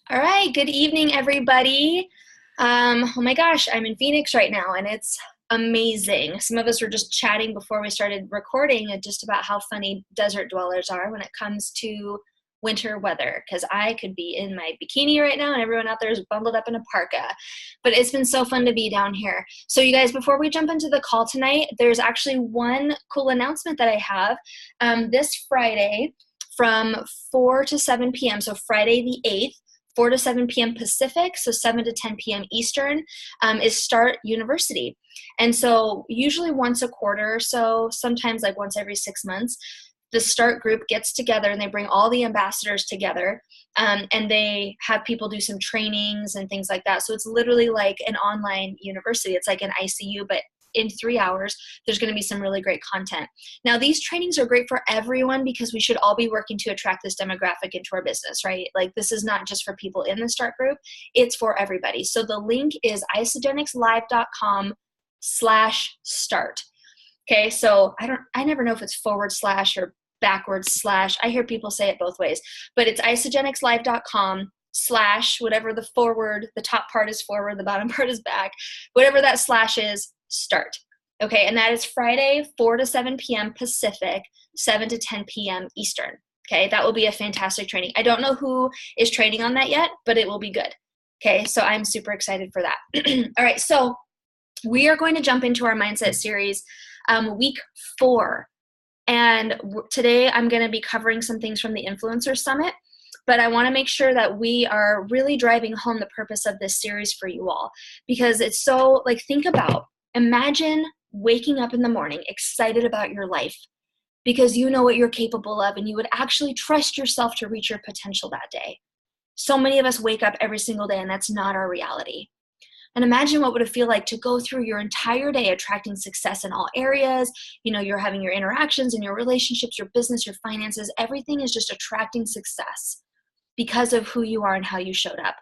All right, good evening, everybody. Oh my gosh, I'm in Phoenix right now, and it's amazing. Some of us were just chatting before we started recording just about how funny desert dwellers are when it comes to winter weather, because I could be in my bikini right now and everyone out there is bundled up in a parka. But it's been so fun to be down here. So you guys, before we jump into the call tonight, there's actually one cool announcement that I have. This Friday from 4 to 7 p.m., so Friday the 8th, 4 to 7 p.m. Pacific, so 7 to 10 p.m. Eastern, is Start University. And so usually once a quarter or so, sometimes like once every 6 months, the Start group gets together and they bring all the ambassadors together, and they have people do some trainings and things like that. So it's literally like an online university. It's like an ICU, but in 3 hours, there's going to be some really great content. Now, these trainings are great for everyone because we should all be working to attract this demographic into our business, right? Like, this is not just for people in the Start group, it's for everybody. So the link is isogenicslive.com/start. Okay, so I never know if it's forward slash or backwards slash. I hear people say it both ways, but it's isogenicslive.com / whatever the top part is forward, the bottom part is back, whatever that slash is, start. Okay, and that is Friday, 4 to 7 p.m. Pacific, 7 to 10 p.m. Eastern. Okay, that will be a fantastic training. I don't know who is training on that yet, but it will be good. Okay, so I'm super excited for that. All right, so we are going to jump into our mindset series, week 4. And today I'm going to be covering some things from the Influencer Summit, but I want to make sure that we are really driving home the purpose of this series for you all, because it's so, like, imagine waking up in the morning excited about your life because you know what you're capable of and you would actually trust yourself to reach your potential that day. So many of us wake up every single day and that's not our reality. And imagine what would it feel like to go through your entire day attracting success in all areas. You know, you're having your interactions and your relationships, your business, your finances, everything is just attracting success because of who you are and how you showed up,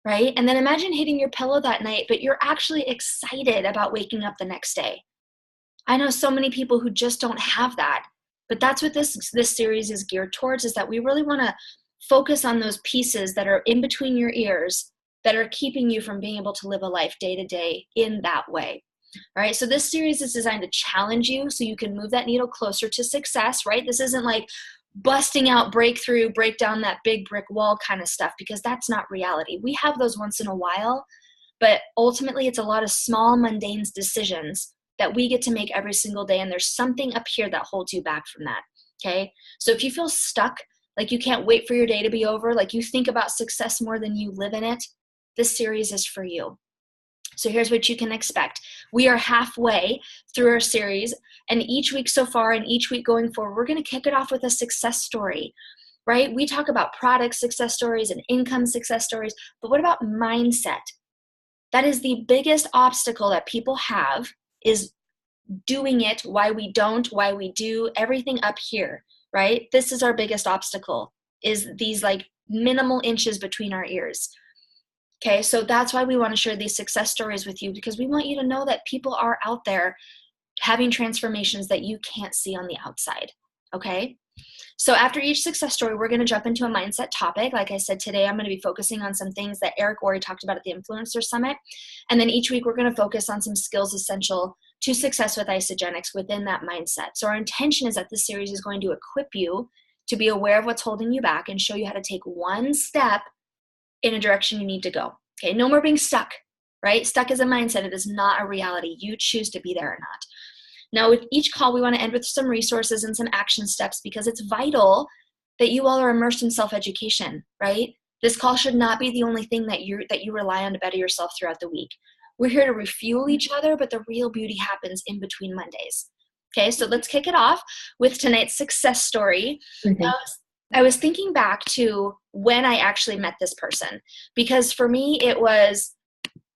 right? And then imagine hitting your pillow that night, but you're actually excited about waking up the next day. I know so many people who just don't have that, but that's what this series is geared towards, is that we really want to focus on those pieces that are in between your ears that are keeping you from being able to live a life day to day in that way. All right, so this series is designed to challenge you so you can move that needle closer to success, right? This isn't like busting out breakthrough, break down that big brick wall kind of stuff, because that's not reality. We have those once in a while, but ultimately it's a lot of small, mundane decisions that we get to make every single day, and there's something up here that holds you back from that, okay? So if you feel stuck, like you can't wait for your day to be over, like you think about success more than you live in it, this series is for you. So here's what you can expect. We are halfway through our series, and each week so far and each week going forward, we're going to kick it off with a success story, right? We talk about product success stories and income success stories, but what about mindset? That is the biggest obstacle that people have, is doing it, why we don't, why we do, everything up here, right? This is our biggest obstacle, is these like minimal inches between our ears. Okay, so that's why we want to share these success stories with you, because we want you to know that people are out there having transformations that you can't see on the outside, okay? So after each success story, we're going to jump into a mindset topic. Like I said, today I'm going to be focusing on some things that Eric Worre talked about at the Influencer Summit. And then each week we're going to focus on some skills essential to success with Isogenics within that mindset. So our intention is that this series is going to equip you to be aware of what's holding you back and show you how to take one step in a direction you need to go. Okay, no more being stuck, right? Stuck is a mindset. It is not a reality. You choose to be there or not. Now, with each call, we want to end with some resources and some action steps, because it's vital that you all are immersed in self-education, right? This call should not be the only thing that you rely on to better yourself throughout the week. We're here to refuel each other, but the real beauty happens in between Mondays. Okay, so let's kick it off with tonight's success story. Mm-hmm. I was thinking back to when I actually met this person, because for me, it was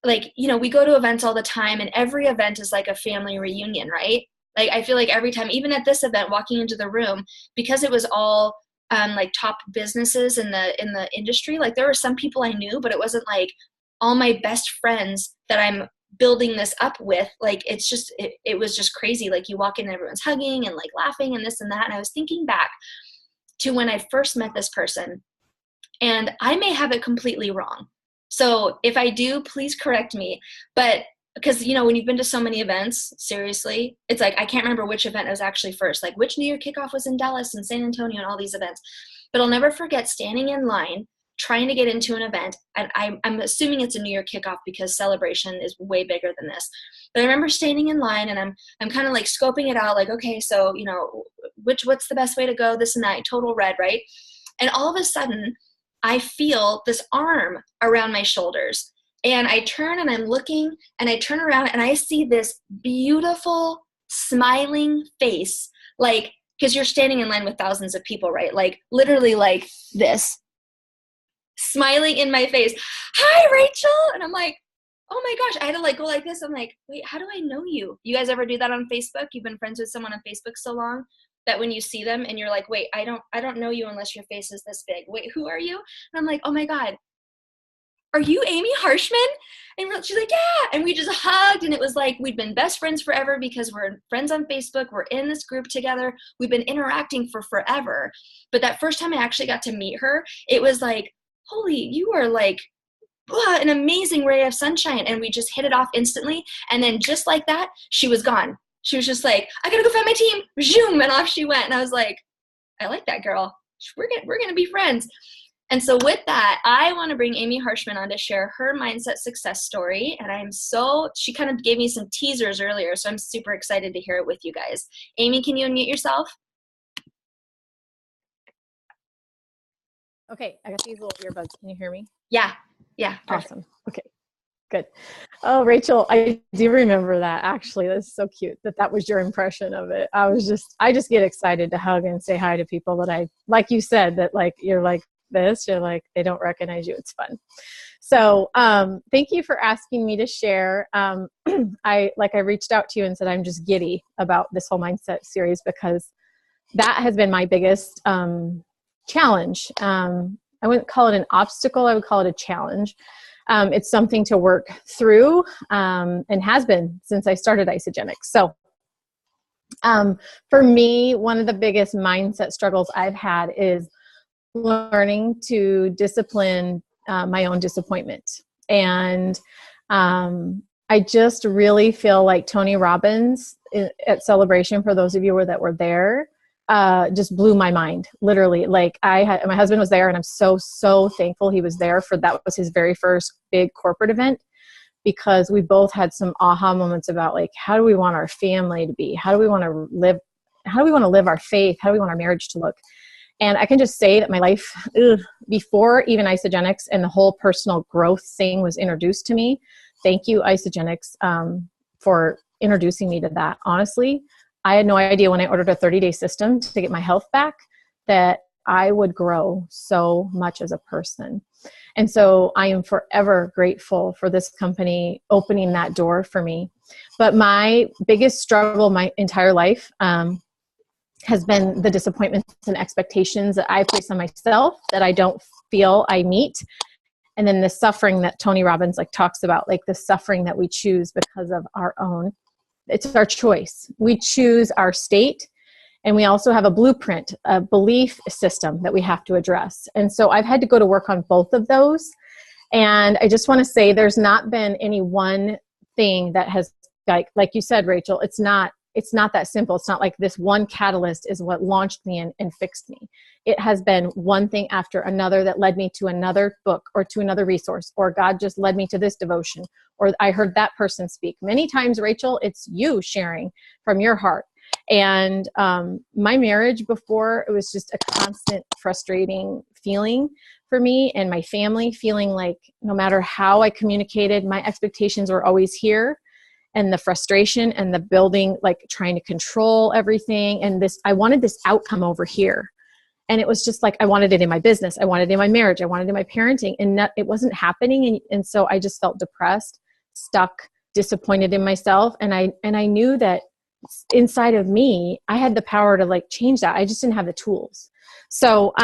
like, you know, we go to events all the time and every event is like a family reunion, right? Like, I feel like every time, even at this event, walking into the room, because it was all like top businesses in the industry, like there were some people I knew, but it wasn't like all my best friends that I'm building this up with. Like, it's just, it was just crazy. Like, you walk in and everyone's hugging and like laughing and this and that. And I was thinking back to when I first met this person, And I may have it completely wrong. So if I do, please correct me. But because, you know, when you've been to so many events, seriously, it's like, I can't remember which event was actually first, like which New Year kickoff was in Dallas and San Antonio and all these events. But I'll never forget standing in line, trying to get into an event. And I'm assuming it's a New Year kickoff because Celebration is way bigger than this. But I remember standing in line and I'm kind of like scoping it out, like, okay, so, you know, what's the best way to go, this and that, total red, right? And all of a sudden, I feel this arm around my shoulders. And I turn and I'm looking and I turn around and I see this beautiful smiling face, like, because you're standing in line with thousands of people, right? Like literally like this, smiling in my face. Hi, Rachel. And I'm like, oh my gosh, I had to like go like this. I'm like, wait, how do I know you? You guys ever do that on Facebook? You've been friends with someone on Facebook so long that when you see them and you're like, wait, I don't know you unless your face is this big. Wait, who are you? And I'm like, oh my God, are you Amy Harshman? And she's like, yeah. And we just hugged, and it was like we'd been best friends forever because we're friends on Facebook. We're in this group together. We've been interacting for forever. But that first time I actually got to meet her, it was like, holy, you are like an amazing ray of sunshine. And we just hit it off instantly. And then just like that, she was gone. She was just like, I gotta go find my team. Zoom, and off she went. And I was like, I like that girl. We're gonna be friends. And so with that, I want to bring Amy Harshman on to share her mindset success story. And she kind of gave me some teasers earlier, so I'm super excited to hear it with you guys. Amy, can you unmute yourself? Okay, I got these little earbuds. Can you hear me? Yeah, perfect. Awesome. Okay, good. Oh, Rachel, I do remember that. Actually, that's so cute that was your impression of it. I just get excited to hug and say hi to people that like you said, that like, you're like, you're like, they don't recognize you. It's fun. So thank you for asking me to share. I reached out to you and said, I'm just giddy about this whole mindset series because that has been my biggest challenge. I wouldn't call it an obstacle. I would call it a challenge. It's something to work through and has been since I started Isagenix. So for me, one of the biggest mindset struggles I've had is learning to discipline my own disappointment. And I just really feel like Tony Robbins at Celebration, for those of you that were there, just blew my mind. Literally, like my husband was there, and I'm so thankful he was there that was his very first big corporate event, because we both had some aha moments about like, how do we want our family to be? How do we want to live our faith? How do we want our marriage to look? And I can just say that my life, before even Isagenix and the whole personal growth thing was introduced to me, thank you, Isagenix, for introducing me to that. Honestly, I had no idea when I ordered a 30-day system to get my health back that I would grow so much as a person. And so I am forever grateful for this company opening that door for me. But my biggest struggle my entire life has been the disappointments and expectations that I place on myself that I don't feel I meet. And then the suffering that Tony Robbins talks about, like the suffering that we choose because of our own. It's our choice. We choose our state, and we also have a blueprint, a belief system that we have to address. And so I've had to go to work on both of those. And I just want to say there's not been any one thing that has, like you said, Rachel, it's not that simple. It's not like this one catalyst is what launched me and fixed me. It has been one thing after another that led me to another book or to another resource, or God just led me to this devotion, or I heard that person speak. Many times, Rachel, it's you sharing from your heart. And my marriage before, it was just a constant frustrating feeling for me and my family, feeling like no matter how I communicated, my expectations were always here. And the frustration and the building, like trying to control everything. And I wanted this outcome over here. And it was just like, I wanted it in my business. I wanted it in my marriage. I wanted it in my parenting, and it wasn't happening. And so I just felt depressed, stuck, disappointed in myself. And I knew that inside of me, I had the power to change that. I just didn't have the tools. So,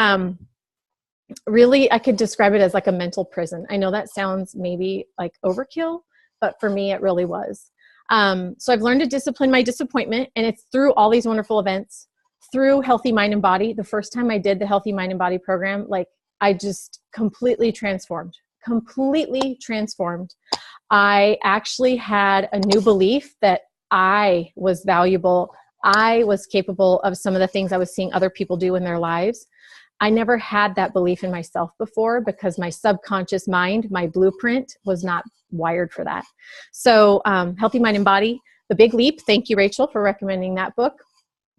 really, I could describe it as like a mental prison. I know that sounds maybe like overkill, but for me, it really was. So I've learned to discipline my disappointment, and it's through all these wonderful events, through Healthy Mind and Body. The first time I did the Healthy Mind and Body program, I just completely transformed. I actually had a new belief that I was valuable. I was capable of some of the things I was seeing other people do in their lives. I never had that belief in myself before because my subconscious mind, my blueprint, was not wired for that. So Healthy Mind and Body, The Big Leap. Thank you, Rachel, for recommending that book.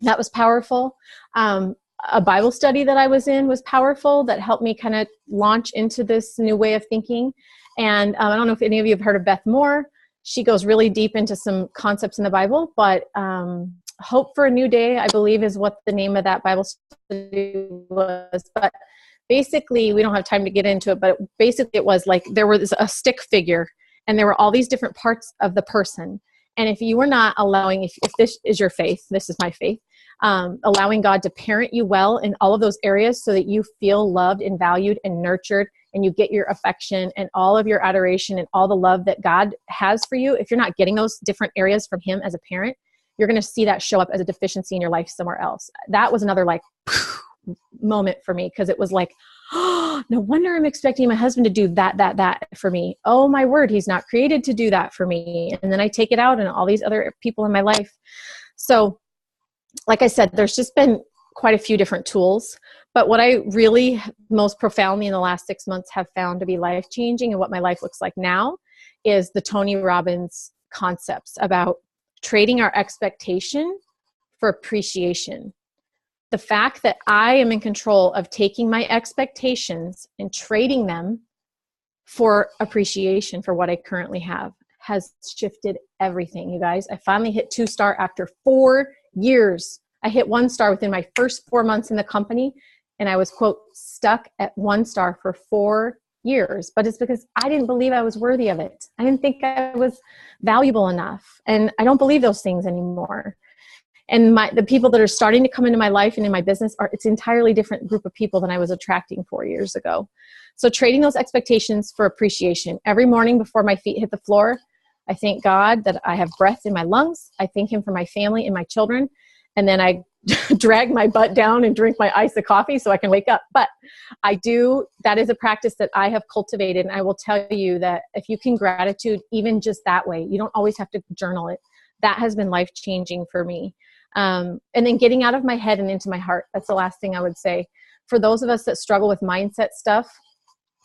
That was powerful. A Bible study that I was in was powerful, that helped me kind of launch into this new way of thinking. And I don't know if any of you have heard of Beth Moore. She goes really deep into some concepts in the Bible, but Hope for a New Day, I believe, is what the name of that Bible study was. But basically, we don't have time to get into it, but basically it was like there was a stick figure and there were all these different parts of the person. And if you were not allowing, if this is your faith, this is my faith, allowing God to parent you well in all of those areas so that you feel loved and valued and nurtured, and you get your affection and all of your adoration and all the love that God has for you. If you're not getting those different areas from Him as a parent, you're going to see that show up as a deficiency in your life somewhere else. That was another like moment for me, because it was like, oh, no wonder I'm expecting my husband to do that for me. Oh my word, he's not created to do that for me. And then I take it out on all these other people in my life. So like I said, there's just been quite a few different tools, but what I really most profoundly in the last 6 months have found to be life-changing and what my life looks like now is the Tony Robbins concepts about trading our expectation for appreciation. The fact that I am in control of taking my expectations and trading them for appreciation for what I currently have has shifted everything, you guys. I finally hit 2-star after 4 years. I hit 1-star within my first 4 months in the company, and I was, quote, stuck at 1-star for 4 years. But it's because I didn't believe I was worthy of it. I didn't think I was valuable enough. And I don't believe those things anymore. And the people that are starting to come into my life and in my business it's an entirely different group of people than I was attracting 4 years ago. So trading those expectations for appreciation. Every morning before my feet hit the floor, I thank God that I have breath in my lungs. I thank Him for my family and my children. And then I drag my butt down and drink my ice of coffee so I can wake up. But that is a practice that I have cultivated. And I will tell you that if you can gratitude even just that way, you don't always have to journal it. That has been life-changing for me. And then getting out of my head and into my heart. That's the last thing I would say. For those of us that struggle with mindset stuff,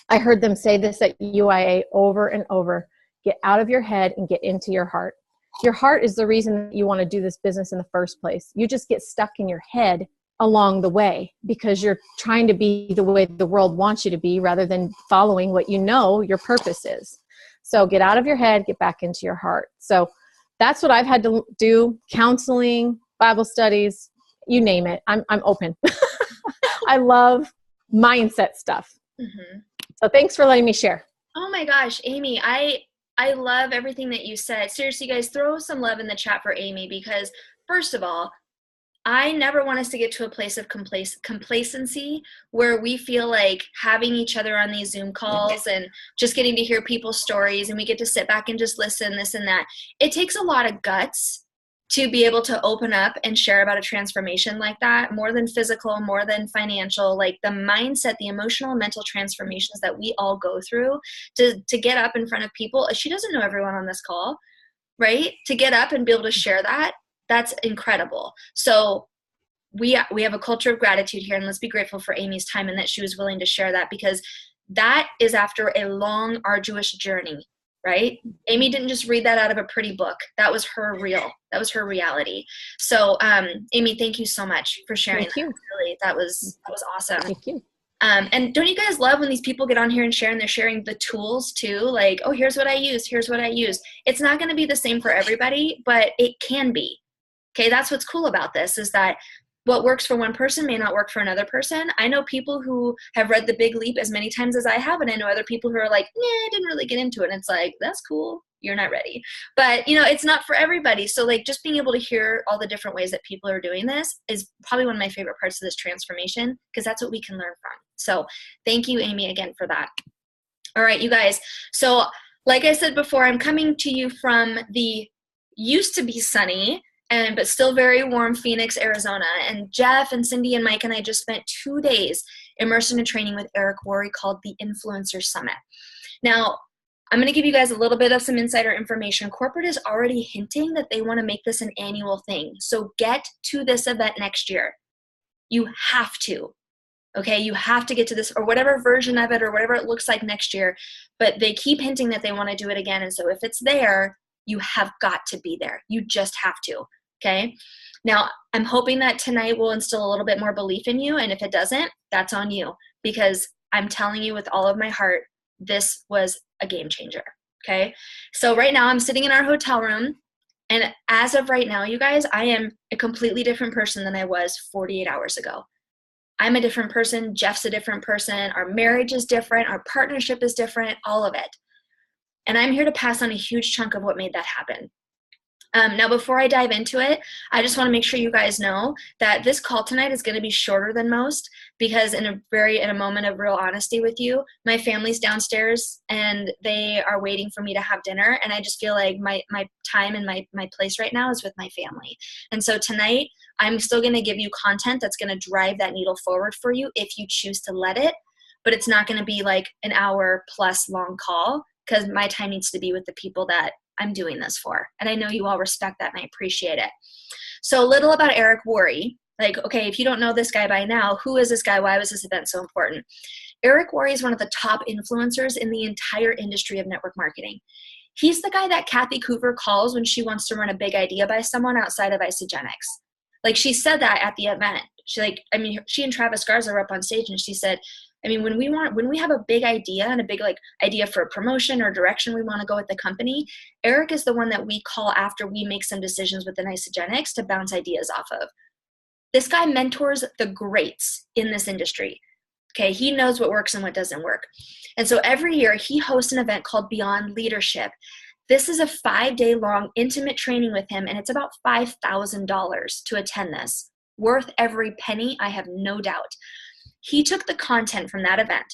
I heard them say this at UIA over and over. Get out of your head and get into your heart. Your heart is the reason you want to do this business in the first place. You just get stuck in your head along the way because you're trying to be the way the world wants you to be rather than following what you know your purpose is. So get out of your head, get back into your heart. So that's what I've had to do. Counseling, Bible studies, you name it. I'm open. I love mindset stuff. Mm-hmm. So thanks for letting me share. Oh my gosh, Amy, I love everything that you said. Seriously, guys, throw some love in the chat for Amy because, first of all, I never want us to get to a place of complacency where we feel like having each other on these Zoom calls and just getting to hear people's stories and we get to sit back and just listen, this and that. It takes a lot of guts to be able to open up and share about a transformation like that, more than physical, more than financial, like the mindset, the emotional and mental transformations that we all go through to get up in front of people. She doesn't know everyone on this call, right? To get up and be able to share that, that's incredible. So we have a culture of gratitude here, and let's be grateful for Amy's time and that she was willing to share that, because that is after a long, arduous journey. Right? Amy didn't just read that out of a pretty book. That was her that was her reality. So, Amy, thank you so much for sharing. Thank you. Really, that was awesome. Thank you. And don't you guys love when these people get on here and share, and they're sharing the tools too? Like, oh, here's what I use. Here's what I use. It's not going to be the same for everybody, but it can be. Okay. That's what's cool about this, is that what works for one person may not work for another person. I know people who have read The Big Leap as many times as I have, and I know other people who are like, I didn't really get into it. And it's like, that's cool. You're not ready. But, it's not for everybody. So, like, just being able to hear all the different ways that people are doing this is probably one of my favorite parts of this transformation, because that's what we can learn from. So thank you, Amy, again for that. All right, you guys. So like I said before, I'm coming to you from the used to be sunny but still very warm Phoenix, Arizona. And Jeff and Cindy and Mike and I just spent 2 days immersed in a training with Eric Worre called the Influencer Summit. Now, I'm going to give you guys a little bit of some insider information. Corporate is already hinting that they want to make this an annual thing. So get to this event next year. You have to. Okay, you have to get to this, or whatever version of it, or whatever it looks like next year. But they keep hinting that they want to do it again. And so if it's there, you have got to be there. You just have to. Okay. Now, I'm hoping that tonight will instill a little bit more belief in you. And if it doesn't, that's on you, because I'm telling you with all of my heart, this was a game changer. Okay. So right now I'm sitting in our hotel room. And as of right now, you guys, I am a completely different person than I was 48 hours ago. I'm a different person. Jeff's a different person. Our marriage is different. Our partnership is different, all of it. And I'm here to pass on a huge chunk of what made that happen. Now, before I dive into it, I just want to make sure you guys know that this call tonight is going to be shorter than most, because in a moment of real honesty with you, my family's downstairs and they are waiting for me to have dinner. And I just feel like my time and my place right now is with my family. And so tonight, I'm still going to give you content that's going to drive that needle forward for you if you choose to let it. But it's not going to be like an hour plus long call, because my time needs to be with the people that I'm doing this for. And I know you all respect that and I appreciate it. So a little about Eric Worre. Like, okay, if you don't know this guy by now, who is this guy? Why was this event so important? Eric Worre is one of the top influencers in the entire industry of network marketing. He's the guy that Kathy Coover calls when she wants to run a big idea by someone outside of Isagenix. Like, she said that at the event. She and Travis Garza were up on stage and she said, when we have a big idea and a big idea for a promotion or direction we want to go with the company, Eric is the one that we call after we make some decisions within Isagenix to bounce ideas off of. This guy mentors the greats in this industry. Okay, he knows what works and what doesn't work. And so every year he hosts an event called Beyond Leadership. This is a 5-day long intimate training with him, and it's about $5,000 to attend this. Worth every penny, I have no doubt. He took the content from that event,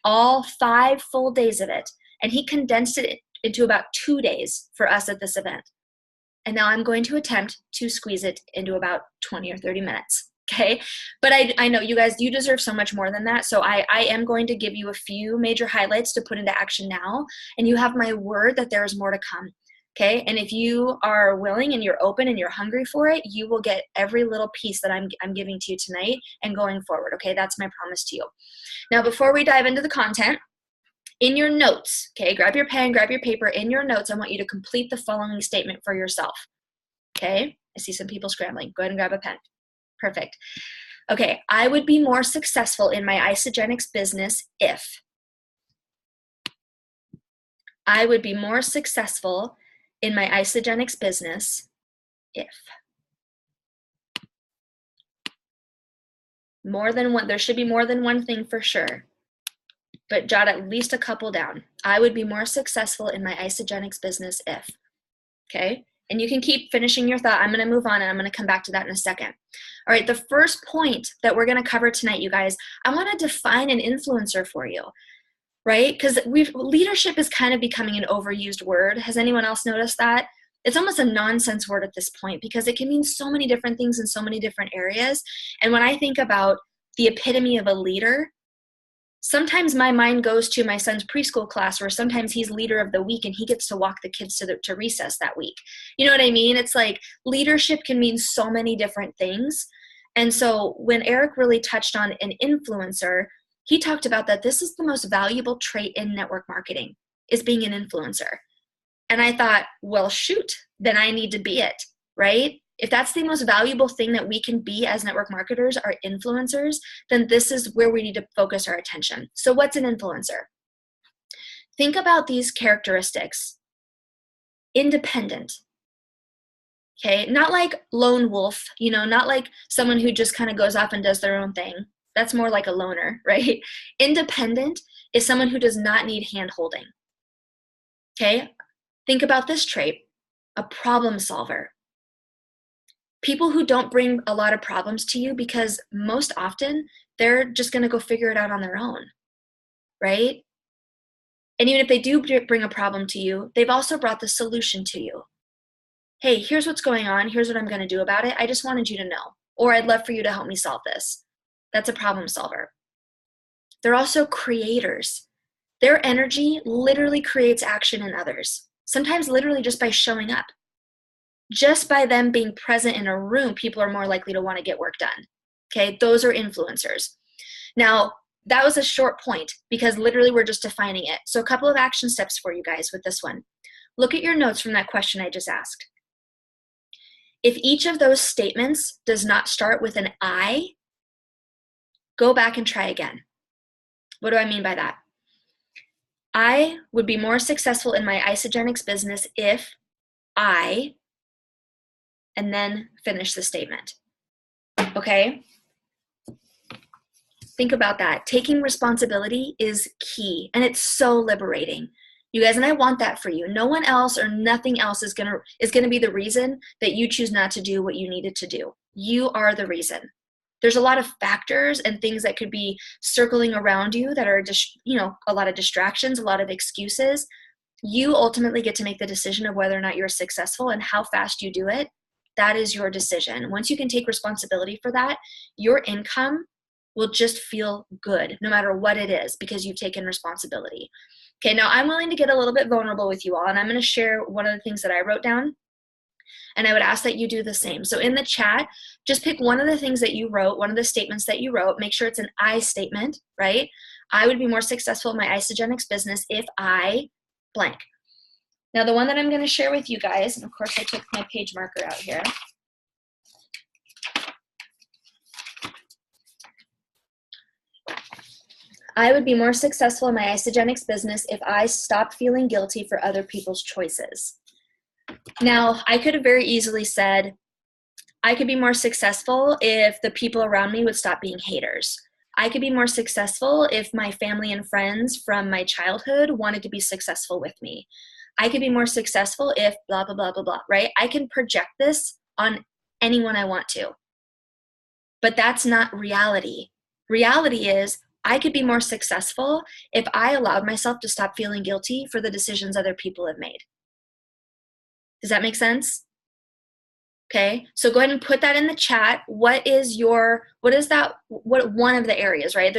all 5 full days of it, and he condensed it into about 2 days for us at this event. And now I'm going to attempt to squeeze it into about 20 or 30 minutes. Okay. But I know you guys, you deserve so much more than that. So I am going to give you a few major highlights to put into action now. And you have my word that there is more to come. Okay. And if you are willing and you're open and you're hungry for it, you will get every little piece that I'm giving to you tonight and going forward. Okay. That's my promise to you. Now, before we dive into the content, in your notes, okay, grab your pen, grab your paper. In your notes, I want you to complete the following statement for yourself. Okay. I see some people scrambling. Go ahead and grab a pen. Perfect. Okay. I would be more successful in my Isagenix business if. I would be more successful in my Isagenix business if. More than one, there should be more than one thing for sure, but jot at least a couple down. I would be more successful in my Isagenix business if. Okay. And you can keep finishing your thought. I'm going to move on and I'm going to come back to that in a second. All right. The first point that we're going to cover tonight, you guys, I want to define an influencer for you, right? Because leadership is kind of becoming an overused word. Has anyone else noticed that? It's almost a nonsense word at this point because it can mean so many different things in so many different areas. And when I think about the epitome of a leader, sometimes my mind goes to my son's preschool class where sometimes he's leader of the week and he gets to walk the kids to recess that week. You know what I mean? It's like leadership can mean so many different things. And so when Eric really touched on an influencer, he talked about that this is the most valuable trait in network marketing, is being an influencer. And I thought, well, shoot, then I need to be it, right? If that's the most valuable thing that we can be as network marketers, are influencers, then this is where we need to focus our attention. So what's an influencer? Think about these characteristics. Independent. Okay, not like lone wolf, not like someone who just kind of goes off and does their own thing. That's more like a loner, right? Independent is someone who does not need hand-holding. Okay, think about this trait, a problem solver. People who don't bring a lot of problems to you because most often they're just going to go figure it out on their own, right? And even if they do bring a problem to you, they've also brought the solution to you. Hey, here's what's going on. Here's what I'm going to do about it. I just wanted you to know, or I'd love for you to help me solve this. That's a problem solver. They're also creators. Their energy literally creates action in others, sometimes literally just by showing up. Just by them being present in a room, people are more likely to want to get work done. Okay, those are influencers. Now, that was a short point because literally we're just defining it. So a couple of action steps for you guys with this one. Look at your notes from that question I just asked. If each of those statements does not start with an I, go back and try again. What do I mean by that? I would be more successful in my isogenics business if I, and then finish the statement. Okay? Think about that. Taking responsibility is key, and it's so liberating. You guys, and I want that for you. No one else or nothing else is gonna be the reason that you choose not to do what you needed to do. You are the reason. There's a lot of factors and things that could be circling around you that are just, a lot of distractions, a lot of excuses. You ultimately get to make the decision of whether or not you're successful and how fast you do it. That is your decision. Once you can take responsibility for that, your income will just feel good no matter what it is because you've taken responsibility. Okay, now I'm willing to get a little bit vulnerable with you all, and I'm going to share one of the things that I wrote down, and I would ask that you do the same. So in the chat, just pick one of the things that you wrote, one of the statements that you wrote. Make sure it's an I statement, right? I would be more successful in my isogenics business if I blank. Now the one that I'm going to share with you guys, and of course I took my page marker out here. I would be more successful in my isogenics business if I stopped feeling guilty for other people's choices. Now, I could have very easily said, I could be more successful if the people around me would stop being haters. I could be more successful if my family and friends from my childhood wanted to be successful with me. I could be more successful if blah, blah, blah, blah, blah, right? I can project this on anyone I want to. But that's not reality. Reality is, I could be more successful if I allowed myself to stop feeling guilty for the decisions other people have made. Does that make sense? Okay, so go ahead and put that in the chat. What one of the areas, right?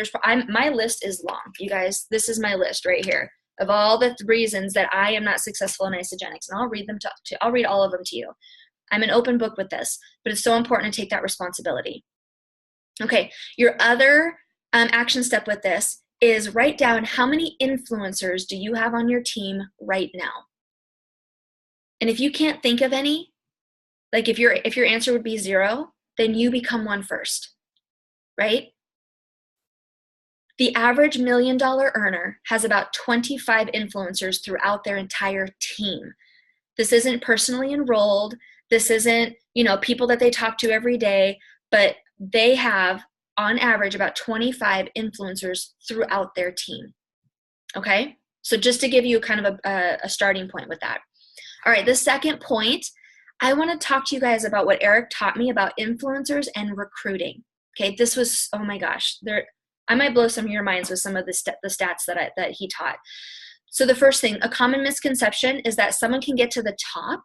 My list is long, you guys. This is my list right here of all the reasons that I am not successful in isogenics, and I'll read them I'll read all of them to you. I'm an open book with this, but it's so important to take that responsibility. Okay, your other action step with this is write down how many influencers do you have on your team right now. And if you can't think of any, like if your answer would be 0, then you become one first, right? The average $1 million earner has about 25 influencers throughout their entire team. This isn't personally enrolled. This isn't, people that they talk to every day, but they have on average about 25 influencers throughout their team. Okay, so just to give you kind of a starting point with that. All right, the second point, I want to talk to you guys about what Eric taught me about influencers and recruiting. Okay, this was, oh my gosh, I might blow some of your minds with some of the stats that he taught. So the first thing, a common misconception is that someone can get to the top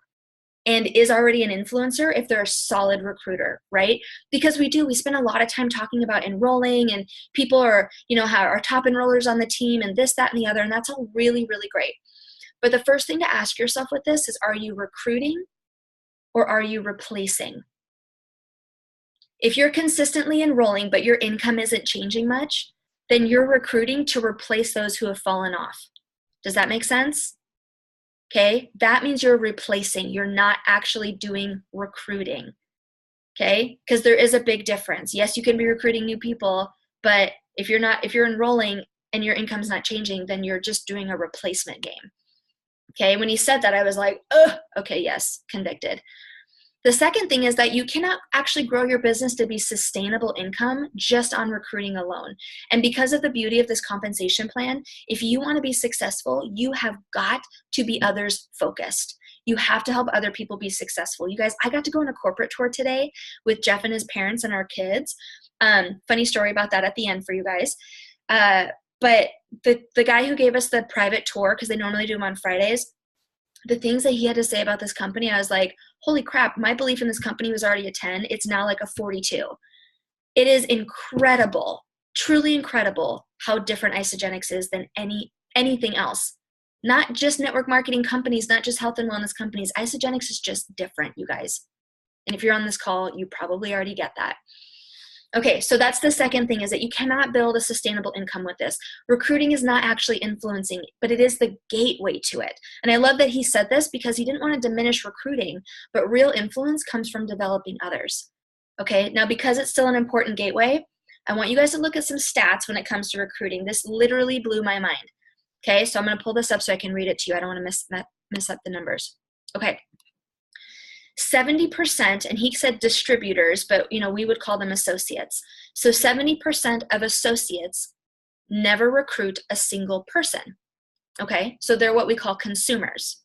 and is already an influencer if they're a solid recruiter, right? Because we spend a lot of time talking about enrolling, and people are, how our top enrollers on the team and this, that, and the other, and that's all really, really great. But the first thing to ask yourself with this is, are you recruiting or are you replacing? If you're consistently enrolling but your income isn't changing much, then you're recruiting to replace those who have fallen off. Does that make sense? Okay, that means you're replacing. You're not actually doing recruiting. Okay, because there is a big difference. Yes, you can be recruiting new people, but if you're enrolling and your income's not changing, then you're just doing a replacement game. Okay, when he said that, I was like, ugh, okay, yes, convicted. The second thing is that you cannot actually grow your business to be sustainable income just on recruiting alone. And because of the beauty of this compensation plan, if you want to be successful, you have got to be others focused. You have to help other people be successful. You guys, I got to go on a corporate tour today with Jeff and his parents and our kids. Funny story about that at the end for you guys. But the guy who gave us the private tour, because they normally do them on Fridays, the things that he had to say about this company, I was like, holy crap, my belief in this company was already a 10. It's now like a 42. It is incredible Truly incredible how different Isagenix is than anything else. Not just network marketing companies, not just health and wellness companies. Isagenix is just different, you guys. And if you're on this call, you probably already get that. Okay, so that's the second thing, is that you cannot build a sustainable income with this. Recruiting is not actually influencing, but it is the gateway to it. And I love that he said this, because he didn't want to diminish recruiting, but real influence comes from developing others. Okay, now because it's still an important gateway, I want you guys to look at some stats when it comes to recruiting. This literally blew my mind. Okay, so I'm going to pull this up so I can read it to you. I don't want to miss up the numbers. Okay. 70%, and he said distributors, but we would call them associates. So 70% of associates never recruit a single person. Okay, so they're what we call consumers.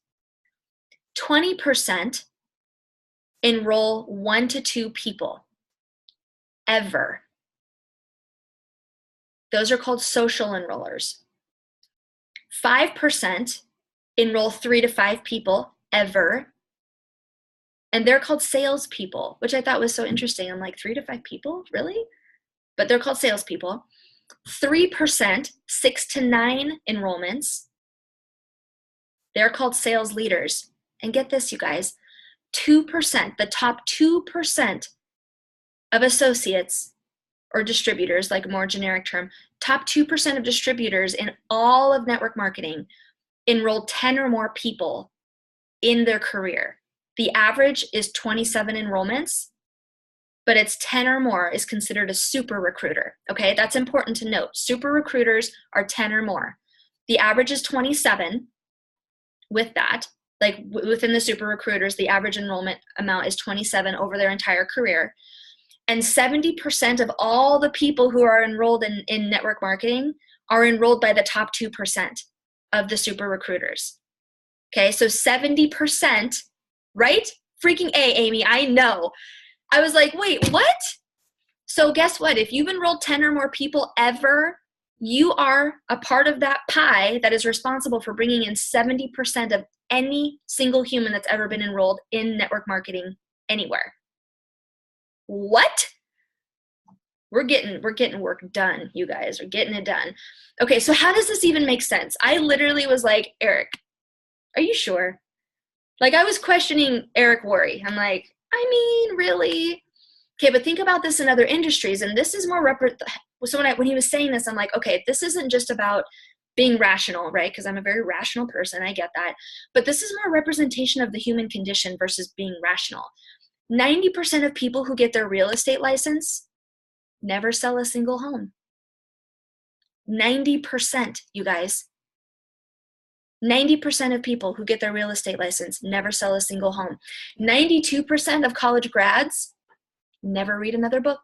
20% enroll 1 to 2 people ever. Those are called social enrollers. 5% enroll 3 to 5 people ever. And they're called salespeople, which I thought was so interesting. I'm like, 3 to 5 people? Really? But they're called salespeople. 3%, 6 to 9 enrollments. They're called sales leaders. And get this, you guys, 2%, the top 2% of associates or distributors, like a more generic term, top 2% of distributors in all of network marketing enroll 10 or more people in their career. The average is 27 enrollments, but it's 10 or more is considered a super recruiter. Okay, that's important to note. Super recruiters are 10 or more. The average is 27 with that. Like within the super recruiters, the average enrollment amount is 27 over their entire career. And 70% of all the people who are enrolled in network marketing are enrolled by the top 2% of the super recruiters. Okay, so 70%, right? Freaking A, Amy, I know. I was like, wait, what? So guess what? If you've enrolled 10 or more people ever, you are a part of that pie that is responsible for bringing in 70% of any single human that's ever been enrolled in network marketing anywhere. What? We're getting work done, you guys. We're getting it done. Okay, so how does this even make sense? I literally was like, Eric, are you sure? Like, I was questioning Eric Worre. I'm like, I mean, really? Okay, but think about this in other industries, and this is more so when he was saying this, I'm like, okay, this isn't just about being rational, right? Because I'm a very rational person, I get that. But this is more representation of the human condition versus being rational. 90% of people who get their real estate license never sell a single home. 90%, you guys. 90% of people who get their real estate license never sell a single home. 92% of college grads never read another book.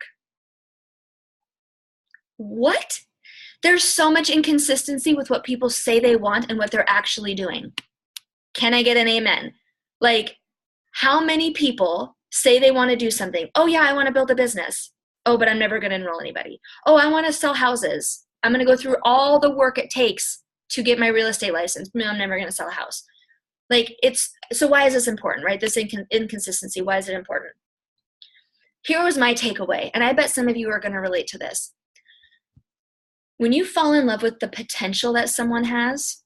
What? There's so much inconsistency with what people say they want and what they're actually doing. Can I get an amen? Like, how many people say they want to do something? Oh yeah, I want to build a business. Oh, but I'm never going to enroll anybody. Oh, I want to sell houses. I'm going to go through all the work it takes to get my real estate license. No, I'm never going to sell a house. Like, so why is this important, right? This inconsistency, why is it important? Here was my takeaway, and I bet some of you are going to relate to this. When you fall in love with the potential that someone has,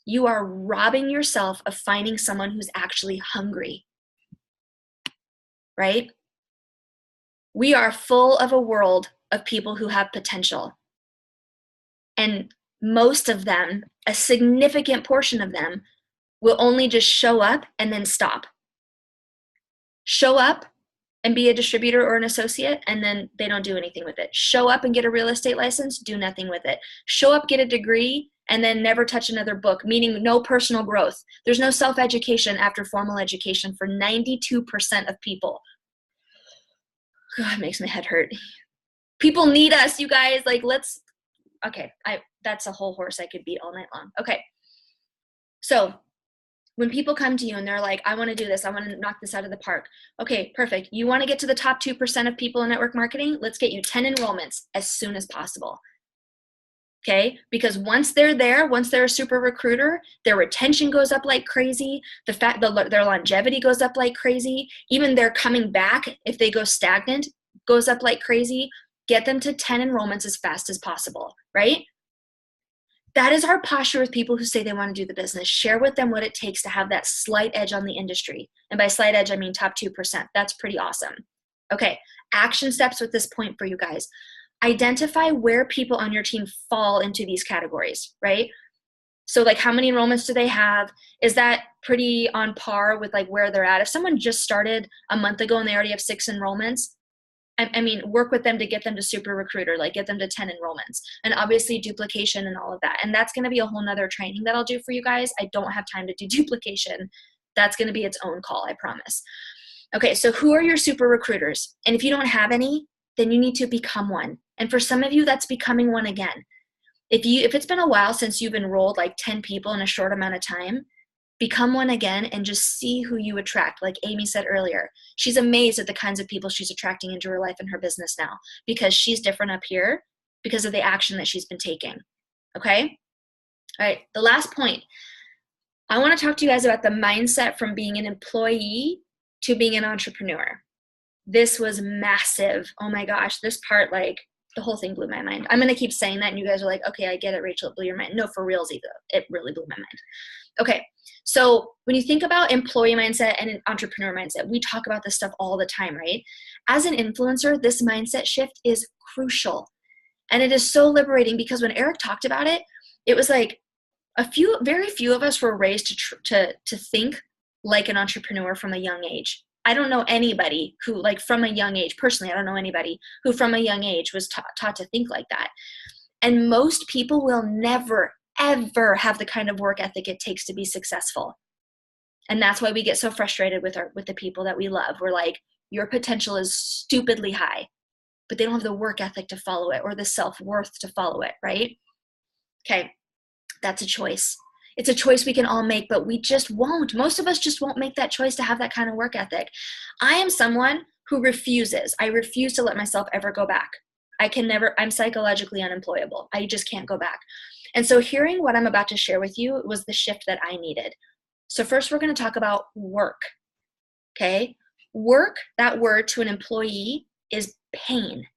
you are robbing yourself of finding someone who's actually hungry, right? We are full of a world of people who have potential. And most of them, a significant portion of them, will only just show up and then stop. Show up and be a distributor or an associate, and then they don't do anything with it. Show up and get a real estate license, do nothing with it. Show up, get a degree, and then never touch another book, meaning no personal growth. There's no self-education after formal education for 92% of people. God, it makes my head hurt. People need us, you guys. Like, okay, that's a whole horse I could beat all night long. Okay, so when people come to you and they're like, I want to do this, I want to knock this out of the park. Okay, perfect. You want to get to the top 2% of people in network marketing? Let's get you 10 enrollments as soon as possible. Okay, because once they're there, once they're a super recruiter, their retention goes up like crazy. Their longevity goes up like crazy. Even their coming back, if they go stagnant, goes up like crazy. Get them to 10 enrollments as fast as possible, right? That is our posture with people who say they want to do the business. Share with them what it takes to have that slight edge on the industry. And by slight edge, I mean top 2%. That's pretty awesome. Okay, action steps with this point for you guys. Identify where people on your team fall into these categories, right? So like how many enrollments do they have? Is that pretty on par with like where they're at? If someone just started a month ago and they already have 6 enrollments, I mean, work with them to get them to super recruiter, like get them to 10 enrollments, and obviously duplication and all of that. And that's going to be a whole nother training that I'll do for you guys. I don't have time to do duplication. That's going to be its own call, I promise. Okay, so who are your super recruiters? And if you don't have any, then you need to become one. And for some of you, that's becoming one again. If it's been a while since you've enrolled like 10 people in a short amount of time, become one again and just see who you attract. Like Amy said earlier, she's amazed at the kinds of people she's attracting into her life and her business now because she's different up here because of the action that she's been taking. Okay? All right, the last point. I want to talk to you guys about the mindset from being an employee to being an entrepreneur. This was massive. Oh my gosh, this part, like, the whole thing blew my mind. I'm going to keep saying that and you guys are like, okay, I get it, Rachel, it blew your mind. No, for realsy though. It really blew my mind. Okay, so when you think about employee mindset and an entrepreneur mindset, we talk about this stuff all the time, right? As an influencer, this mindset shift is crucial. And it is so liberating because when Eric talked about it, it was like very few of us were raised to think like an entrepreneur from a young age. I don't know anybody who, like, from a young age, personally, I don't know anybody who from a young age was taught to think like that. And most people will never, ever have the kind of work ethic it takes to be successful. And that's why we get so frustrated with the people that we love. We're like, your potential is stupidly high, but they don't have the work ethic to follow it or the self-worth to follow it, right? Okay, that's a choice. It's a choice we can all make, but we just won't. Most of us just won't make that choice to have that kind of work ethic. I am someone who refuses. I refuse to let myself ever go back. I'm psychologically unemployable. I just can't go back. And so hearing what I'm about to share with you was the shift that I needed. So first we're going to talk about work. Okay? Work, that word to an employee, is pain.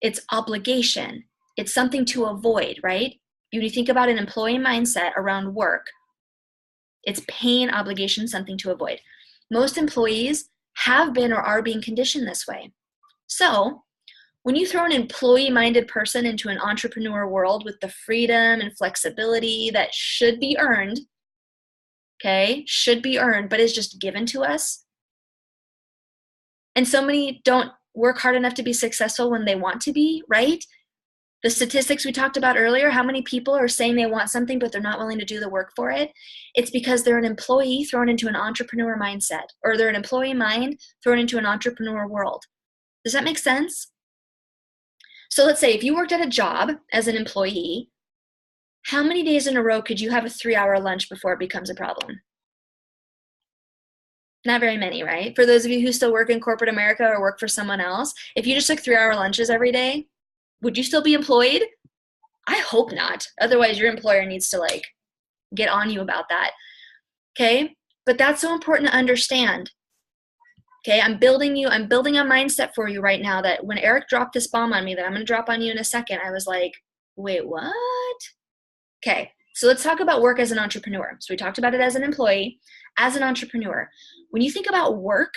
It's obligation. It's something to avoid, right? When you think about an employee mindset around work, it's pain, obligation, something to avoid. Most employees have been or are being conditioned this way. So when you throw an employee-minded person into an entrepreneur world with the freedom and flexibility that should be earned, okay, should be earned, but is just given to us, and so many don't work hard enough to be successful when they want to be, right? The statistics we talked about earlier, how many people are saying they want something, but they're not willing to do the work for it? It's because they're an employee thrown into an entrepreneur mindset, or they're an employee mind thrown into an entrepreneur world. Does that make sense? So let's say if you worked at a job as an employee, how many days in a row could you have a 3-hour lunch before it becomes a problem? Not very many, right? For those of you who still work in corporate America or work for someone else, if you just took 3-hour lunches every day, would you still be employed? I hope not. Otherwise, your employer needs to like get on you about that. Okay? But that's so important to understand. Okay? I'm building a mindset for you right now that when Eric dropped this bomb on me that I'm going to drop on you in a second, I was like, wait, what? Okay. So let's talk about work as an entrepreneur. So we talked about it as an employee. As an entrepreneur, when you think about work,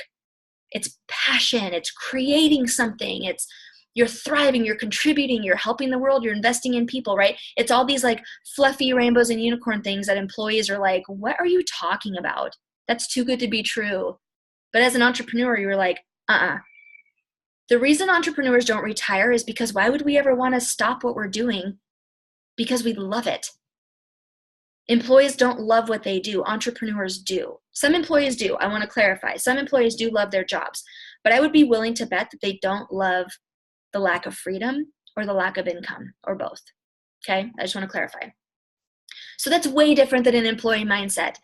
it's passion, it's creating something, you're thriving, you're contributing, you're helping the world, you're investing in people, right? It's all these like fluffy rainbows and unicorn things that employees are like, what are you talking about? That's too good to be true. But as an entrepreneur, you're like, The reason entrepreneurs don't retire is because why would we ever want to stop what we're doing? Because we love it. Employees don't love what they do. Entrepreneurs do. Some employees do. I want to clarify. Some employees do love their jobs, but I would be willing to bet that they don't love the lack of freedom or the lack of income or both. Okay, I just want to clarify. So that's way different than an employee mindset.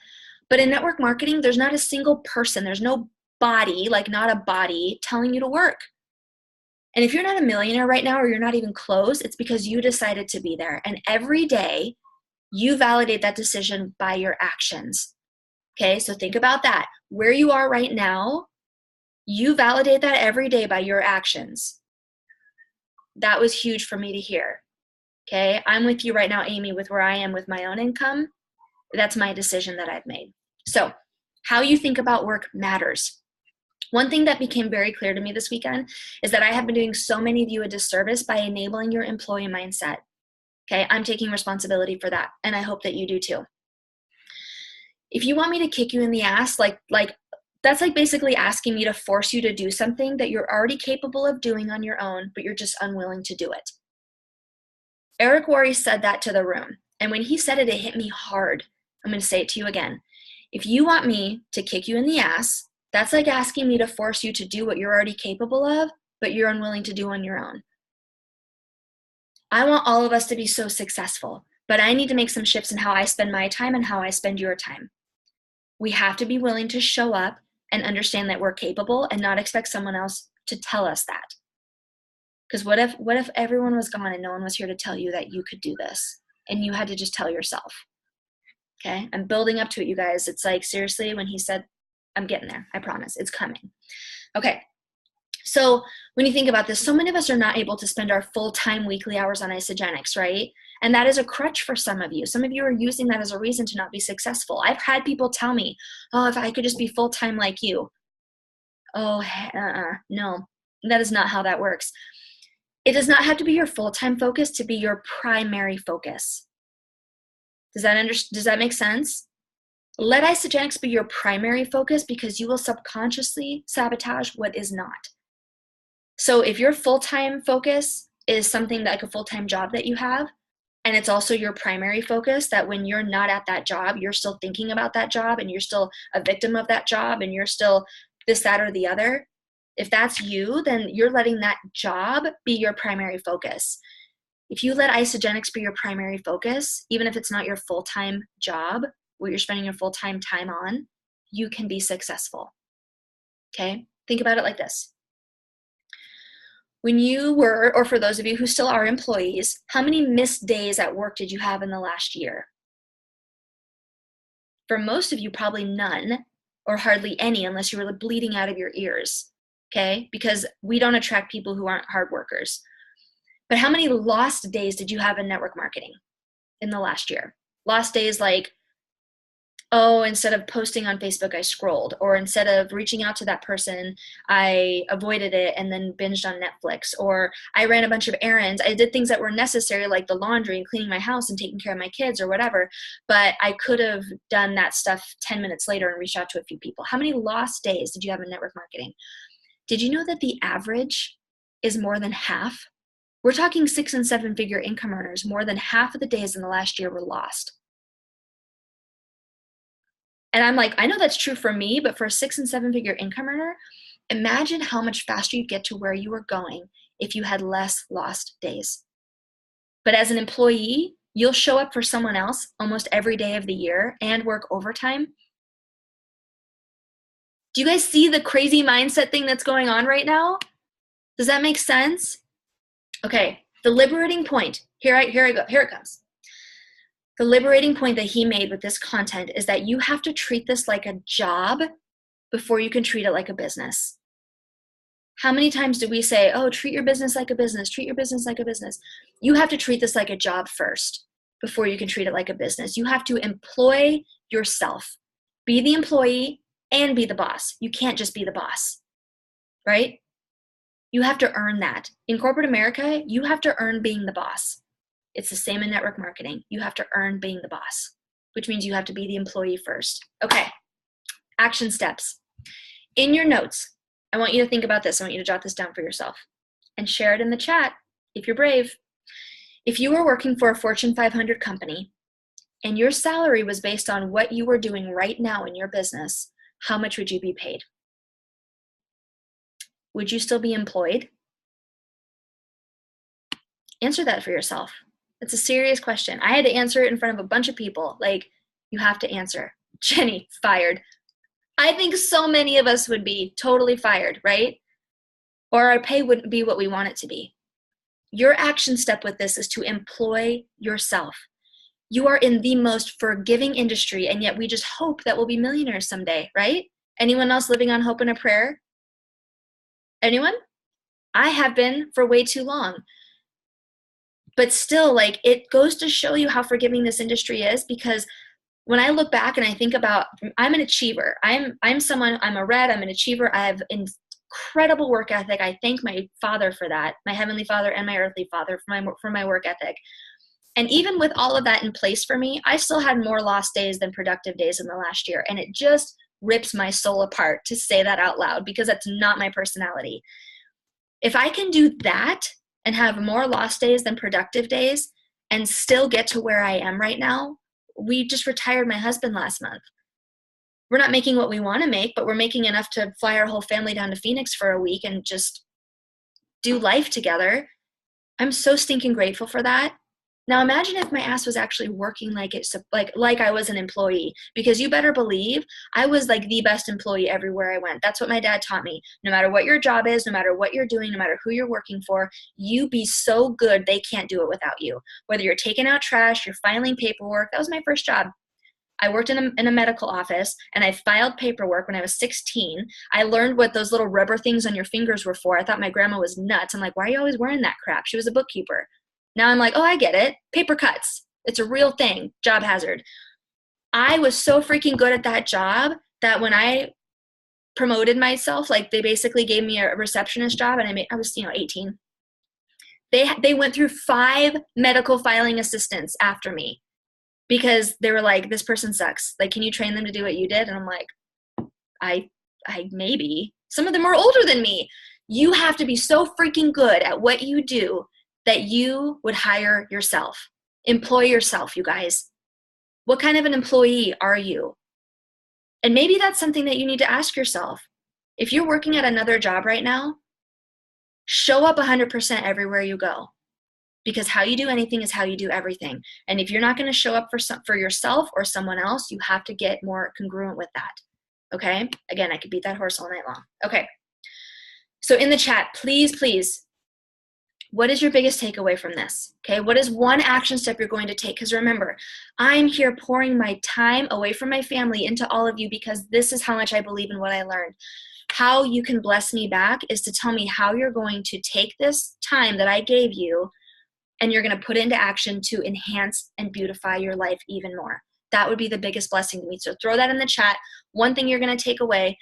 But in network marketing, there's not a single person, there's no body, like not a body, telling you to work. And if you're not a millionaire right now or you're not even close, it's because you decided to be there. And every day, you validate that decision by your actions. Okay, so think about that. Where you are right now, you validate that every day by your actions. That was huge for me to hear. Okay. I'm with you right now, Amy, with where I am with my own income. That's my decision that I've made. So how you think about work matters. One thing that became very clear to me this weekend is that I have been doing so many of you a disservice by enabling your employee mindset. Okay, I'm taking responsibility for that, and I hope that you do too. If you want me to kick you in the ass, like that's like basically asking me to force you to do something that you're already capable of doing on your own, but you're just unwilling to do it. Eric Worre said that to the room, and when he said it, it hit me hard. I'm going to say it to you again. If you want me to kick you in the ass, that's like asking me to force you to do what you're already capable of, but you're unwilling to do on your own. I want all of us to be so successful, but I need to make some shifts in how I spend my time and how I spend your time. We have to be willing to show up and understand that we're capable and not expect someone else to tell us that. Because what if everyone was gone and no one was here to tell you that you could do this and you had to just tell yourself? Okay, I'm building up to it, you guys. It's like, seriously, when he said, I'm getting there, I promise, it's coming. Okay, so when you think about this, so many of us are not able to spend our full-time weekly hours on Isagenix, right? And that is a crutch for some of you. Some of you are using that as a reason to not be successful. I've had people tell me, oh, if I could just be full-time like you. Oh, no, that is not how that works. It does not have to be your full-time focus to be your primary focus. Does that make sense? Let Isagenix be your primary focus because you will subconsciously sabotage what is not. So if your full-time focus is something like a full-time job that you have, and it's also your primary focus, that when you're not at that job, you're still thinking about that job and you're still a victim of that job and you're still this, that, or the other. If that's you, then you're letting that job be your primary focus. If you let Isagenix be your primary focus, even if it's not your full-time job, what you're spending your full-time time on, you can be successful. Okay? Think about it like this. When you were, or for those of you who still are employees, how many missed days at work did you have in the last year? For most of you, probably none, or hardly any, unless you were bleeding out of your ears. Okay? Because we don't attract people who aren't hard workers. But how many lost days did you have in network marketing in the last year? Lost days like, oh, instead of posting on Facebook, I scrolled. Or instead of reaching out to that person, I avoided it and then binged on Netflix. Or I ran a bunch of errands. I did things that were necessary, like the laundry and cleaning my house and taking care of my kids or whatever. But I could have done that stuff 10 minutes later and reached out to a few people. How many lost days did you have in network marketing? Did you know that the average is more than half? We're talking 6- and 7-figure income earners. More than half of the days in the last year were lost. And I'm like, I know that's true for me, but for a 6- and 7-figure income earner, imagine how much faster you'd get to where you were going if you had less lost days. But as an employee, you'll show up for someone else almost every day of the year and work overtime. Do you guys see the crazy mindset thing that's going on right now? Does that make sense? Okay, the liberating point. Here it comes. The liberating point that he made with this content is that you have to treat this like a job before you can treat it like a business. How many times do we say, oh, treat your business like a business, treat your business like a business? You have to treat this like a job first before you can treat it like a business. You have to employ yourself. Be the employee and be the boss. You can't just be the boss, right? You have to earn that. In corporate America, you have to earn being the boss. It's the same in network marketing. You have to earn being the boss, which means you have to be the employee first. Okay, action steps. In your notes, I want you to think about this. I want you to jot this down for yourself and share it in the chat if you're brave. If you were working for a Fortune 500 company and your salary was based on what you were doing right now in your business, how much would you be paid? Would you still be employed? Answer that for yourself. It's a serious question. I had to answer it in front of a bunch of people. Like, you have to answer. Jenny, fired. I think so many of us would be totally fired, right? Or our pay wouldn't be what we want it to be. Your action step with this is to employ yourself. You are in the most forgiving industry, and yet we just hope that we'll be millionaires someday, right? Anyone else living on hope and a prayer? Anyone? I have been for way too long. But still, like, it goes to show you how forgiving this industry is, because when I look back and I think about, I'm an achiever. I'm someone, I'm a red, I'm an achiever. I have incredible work ethic. I thank my Father for that, my Heavenly Father and my earthly Father for my work ethic. And even with all of that in place for me, I still had more lost days than productive days in the last year. And it just rips my soul apart to say that out loud, because that's not my personality. If I can do that and have more lost days than productive days and still get to where I am right now, we just retired my husband last month. We're not making what we want to make, but we're making enough to fly our whole family down to Phoenix for a week and just do life together. I'm so stinking grateful for that. Now imagine if my ass was actually working like I was an employee, because you better believe I was like the best employee everywhere I went. That's what my dad taught me. No matter what your job is, no matter what you're doing, no matter who you're working for, you be so good they can't do it without you. Whether you're taking out trash, you're filing paperwork. That was my first job. I worked in a medical office, and I filed paperwork when I was 16. I learned what those little rubber things on your fingers were for. I thought my grandma was nuts. I'm like, why are you always wearing that crap? She was a bookkeeper. Now I'm like, oh, I get it. Paper cuts. It's a real thing. Job hazard. I was so freaking good at that job that when I promoted myself, like they basically gave me a receptionist job, and I was 18. They went through 5 medical filing assistants after me, because they were like, this person sucks. Like, can you train them to do what you did? And I'm like, I maybe. Some of them are older than me. You have to be so freaking good at what you do that you would hire yourself. Employ yourself, you guys. What kind of an employee are you? And maybe that's something that you need to ask yourself. If you're working at another job right now, show up 100% everywhere you go. Because how you do anything is how you do everything. And if you're not going to show up for yourself or someone else, you have to get more congruent with that. Okay? Again, I could beat that horse all night long. Okay. So in the chat, please, what is your biggest takeaway from this? Okay, what is one action step you're going to take? Because remember, I'm here pouring my time away from my family into all of you, because this is how much I believe in what I learned. How you can bless me back is to tell me how you're going to take this time that I gave you and you're going to put it into action to enhance and beautify your life even more. That would be the biggest blessing to me. So throw that in the chat. One thing you're going to take away.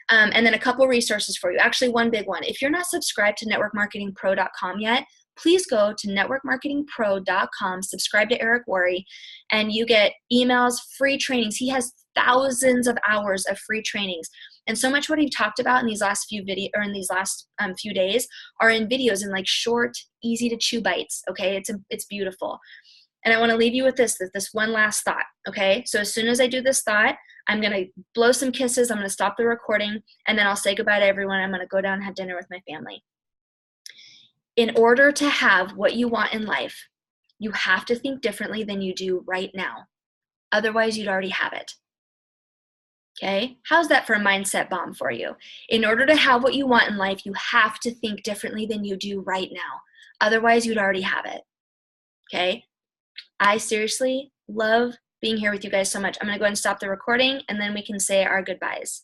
And then a couple resources for you. Actually, one big one. If you're not subscribed to networkmarketingpro.com yet, please go to networkmarketingpro.com, subscribe to Eric Worre, and you get emails, free trainings. He has thousands of hours of free trainings. And so much what he talked about in these last few few days are in videos in like short, easy to chew bites. Okay, it's beautiful. And I want to leave you with this one last thought. Okay, so as soon as I do this thought, I'm going to blow some kisses. I'm going to stop the recording, and then I'll say goodbye to everyone. I'm going to go down and have dinner with my family. In order to have what you want in life, you have to think differently than you do right now. Otherwise, you'd already have it. Okay? How's that for a mindset bomb for you? In order to have what you want in life, you have to think differently than you do right now. Otherwise, you'd already have it. Okay? I seriously love being here with you guys so much. I'm going to go ahead and stop the recording, and then we can say our goodbyes.